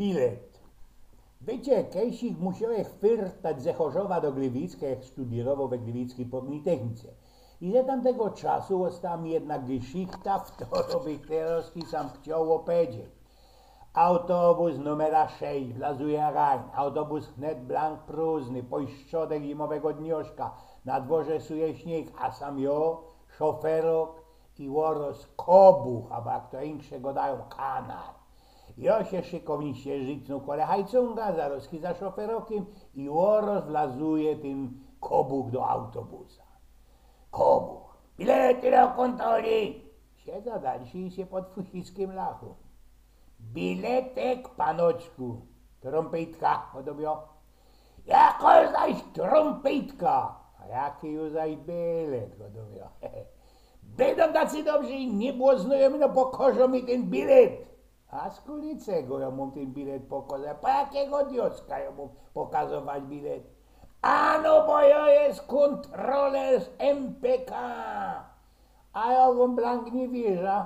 Bilet. Wiecie, Kejsik musiał chwyrtać ze Chorzowa do Gliwicka, jak studiował we Gliwickiej Politechnice. I ze tamtego czasu ostała mi jedna geschichta, w której teraz sam chciał opowiedzieć. Autobus numera 6 wlazuje rań, autobus wnet blank próżny, pośrodek zimowego dnioszka, na dworze suje śnieg, a sam jo, szoferok i łoros kobuch, a jak to insze go dają kanar. Jo się szykowniście życną kole hajcunga, zaroski za szoferokiem i łoros wlazuje ten kobuch do autobusa. Kobuch, bilety do kontroli! Siedza dalszy i się pod fusiskiem lachu. Biletek, panoczku. Trąpejtka, podobio. Jako zaś trąpejtka. A jaki już zaś bilet, podobio. Będą tacy dobrzy i nie było znajomych, no pokorzą mi ten bilet. A z kulicego ja mam ten bilet pokazać. Po jakiego diocka ja mam pokazywać bilet? Ano, bo ja jest kontroler z MPK. A ja wam blank nie wierzę.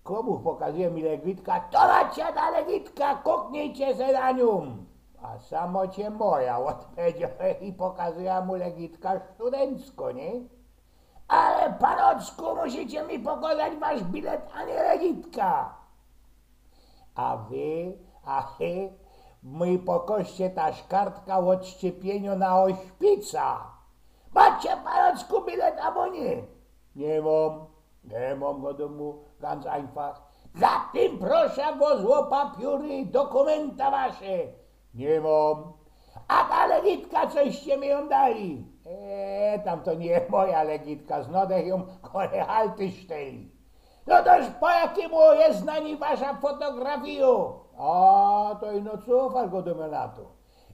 Komuś pokazuje mi legitka, to macie ta legitka, kuknijcie se na nią. A samocie moja odpowiedział i pokazuje mu legitka studencko, nie? Ale panoczku, musicie mi pokazać wasz bilet, a nie legitka. A wy, mój pokoście ta kartka w odszczepieniu na ośpica. Macie panoczku bilet, albo nie? Nie mam go domu, ganz einfach. Za tym proszę go zło papiery, dokumenta wasze. Nie mam. A ta legitka, coście mi ją dali? Tam to nie moja legitka, znodech ją kole halty szteli. No toż po jakiemu jest na niej wasza fotografio? A to i no cofal go do mnie na to.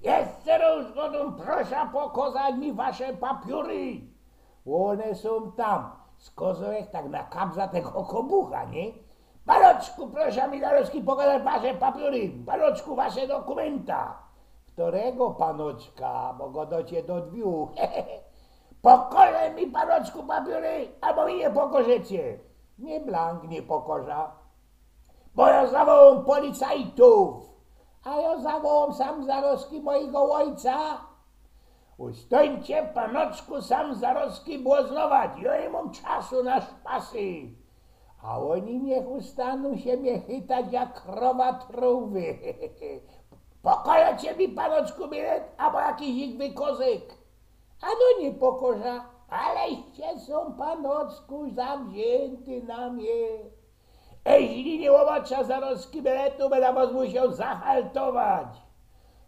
Jeszcze raz go proszę pokazać mi wasze papiery. One są tam. Z kozołek tak na kabza tego kobucha, nie? Panoczku, proszę mi Darowski pokazać wasze papiery, panoczku, wasze dokumenta. Którego panoczka, bo go docie do dwiu. Pokorze mi panoczku papiery, albo mi nie pokorzecie. Nie blank nie pokorza, bo ja zawołam policajtów, a ja zawołam sam Zarowski mojego ojca. Ustońcie, panoczku, sam Zarowski błoznować, ja nie mam czasu na szpasy. A oni niech ustaną się mnie chytać jak krowa trąby. Pokojacie mi, panoczku, bilet, albo jakiś ich wykozyk. A no nie pokorza, aleście są, panoczku, zawzięty na mnie. Jeśli nie łomacza Zarowski biletu, będę was musiał zahaltować.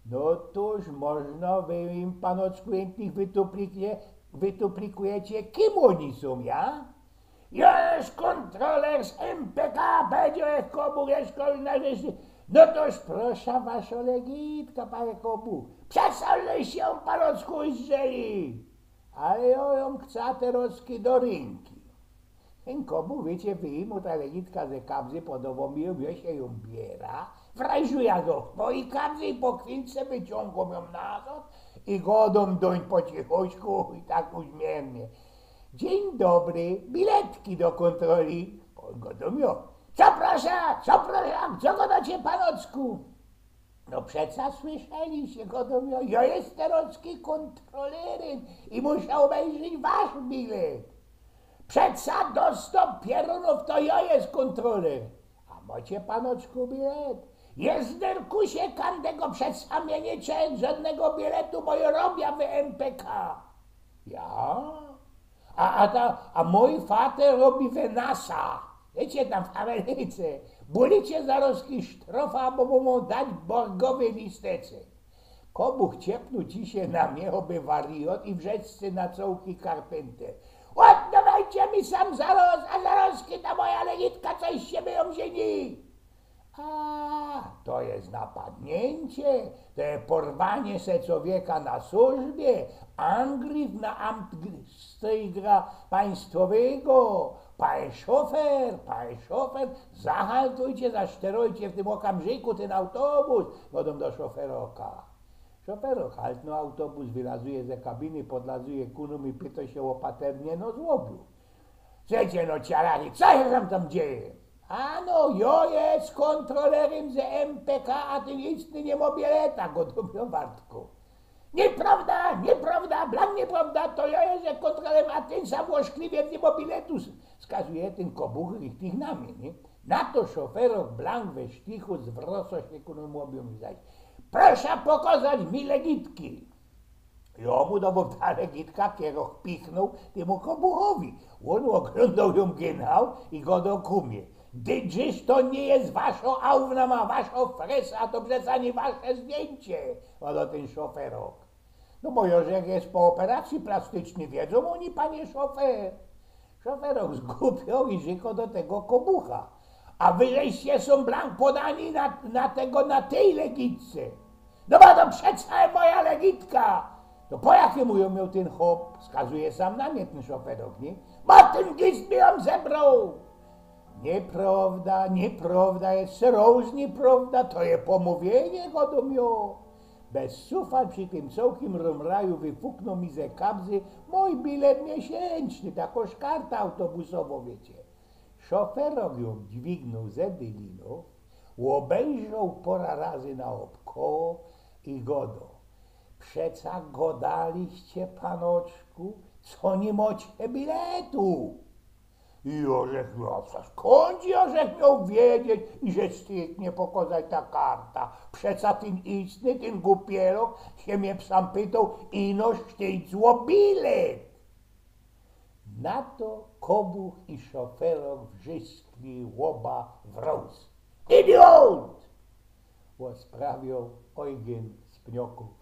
No toż można wy im, panoczku, tych wytuplikujecie, kim oni są, ja? Już kontroler z MPK będzie jak komu jeszcze na rzeczy. No toż proszę wasza legitka, panie komu. Przedstawmy się, panoczku, zżeli. Ale ja ją chcę terowski do rynki. Ten komu, wiecie, wyjmu ta legitka ze kabzy podobą mi ją, ja się ją biera. Wrajżuję go w mojej kabzy i po chwilce wyciągam ją nazad i godą doń po cichuśku i tak uśmiechnie. Dzień dobry, biletki do kontroli. On godą ją. Co proszę, co godacie, panoczku? No przeca słyszeliście, godą ją. Ja jest terowski kontrolerem i muszę obejrzeć wasz bilet. Przeca dostał pierunów, to ja jest kontroler. A macie, panoczku, bilet? Jest derkusie kandego, przeca mnie nie część żadnego biletu, bo ja robię w MPK. Ja? A mój fater robi w NASA. Wiecie, tam w Ameryce. Bulicie Zarowski sztrofa, bo mu dać borgowy listeczek. Komu chciepnął dzisiaj na mnie oby wariot i wrzeccy na cołki Carpenter. Oddawajcie mi sam Zaroz, a Zarowski ta moja legitka, coś się my ją zieni. A, to jest napadnięcie, to jest porwanie se człowieka na służbie, angryw na amtstrygra państwowego. Panie szofer, zahaltujcie, zaszterujcie w tym okamżyku ten autobus, godą do szoferoka. Szoferok haltno autobus, wylazuje ze kabiny, podlazuje kunum i pyta się o paternie, no złobił. Przecie no ciarani, co się tam dzieje? Ano, jo jest kontrolerem ze MPK, a ten istny nie ma bieleta, gotowy Bartku. Nieprawda, nieprawda, blank nieprawda, to ja jestem kontrolerem, a ten sam łożkliwiec nie ma biletu, skazuje ten kobuch tych na mnie, nie? Na to szoferok blank we sztichu zwrosła się ku mówią mi zaś, proszę pokazać mi legitki. Ja mu do ta legitka kieroch pichnął temu kobuchowi. On oglądał ją genau i go dokumie. Dydzisz to nie jest wasza auna, ma wasza fresa, to przecież nie wasze zdjęcie, ale ten szoferok. No bo jak jest po operacji plastycznej, wiedzą oni, panie szofer. Szoferok zgubiał i żyko do tego kobucha. A wyżeście są blank podani na tej legitce. No bo to przecież moja legitka. To po jakiemu ją miał ten chłop? Wskazuje sam na mnie ten szoferok, nie? Bo ten gist mi ją zebrał. Nieprawda, nieprawda, jest różnie prawda, to je pomówienie go do mnie. Bez sufa przy tym całkiem rumraju wypuknął mi ze kabzy mój bilet miesięczny, takoż karta autobusowa, wiecie. Szoferok ją dźwignął ze dylinu, obejrzał pora razy naokoło i godo. Przeca godaliście, panoczku, co nie macie biletu. I orzech miał, skąd orzech miał wiedzieć, i że styknie pokazać ta karta. Przeca ten istny, ten głupierok się mnie sam pytał, inoż chciejcło bilet. Na to kobuch i szoferok wrzyskli łoba wróz. Idiot! Osprawiał Eugen z Pnioku.